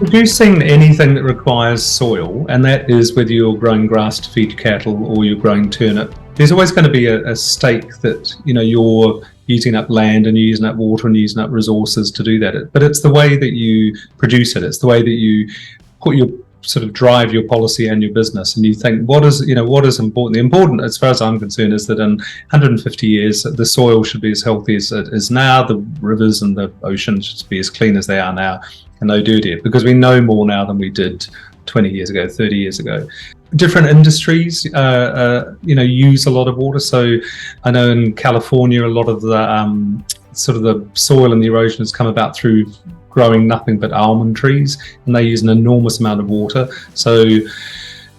producing anything that requires soil, and that is whether you're growing grass to feed cattle or you're growing turnip, there's always going to be a stake that, you know, you're using up land and you're using up water and using up resources to do that. But it's the way that you produce it. It's the way that you put your sort of drive your policy and your business, and you think what is important. The important, as far as I'm concerned, is that in 150 years the soil should be as healthy as it is now, the rivers and the oceans should be as clean as they are now and no dirtier, because we know more now than we did 20 years ago, 30 years ago. Different industries use a lot of water. So I know in California a lot of the sort of the soil and the erosion has come about through growing nothing but almond trees, and they use an enormous amount of water. So, you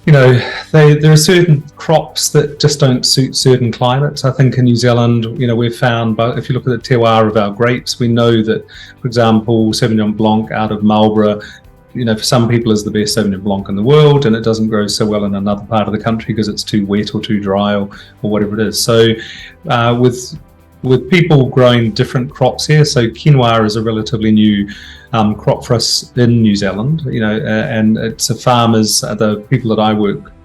know, there are certain crops that just don't suit certain climates. I think in New Zealand, you know, we've found, but if you look at the te wā of our grapes, we know that, for example, Sauvignon Blanc out of Marlborough, you know, for some people is the best Sauvignon Blanc in the world, and it doesn't grow so well in another part of the country because it's too wet or too dry or whatever it is. So with people growing different crops here, so quinoa is a relatively new crop for us in New Zealand, you know, and it's farmers, the people that I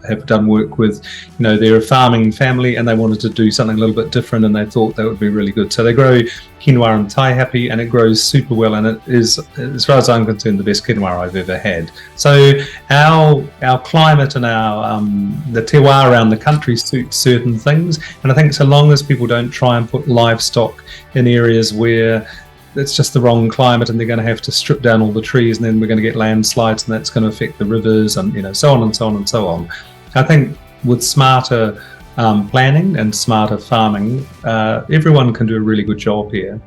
have done work with, you know, they're a farming family and they wanted to do something a little bit different, and they thought that would be really good. So they grow quinoa in Taihape, and it grows super well, and it is, as far as I'm concerned, the best quinoa I've ever had. So our climate and the te wā around the country suits certain things, and I think so long as people don't try and put livestock in areas where it's just the wrong climate and they're going to have to strip down all the trees, and then we're going to get landslides, and that's going to affect the rivers, and, you know, so on and so on and so on. I think with smarter planning and smarter farming, everyone can do a really good job here.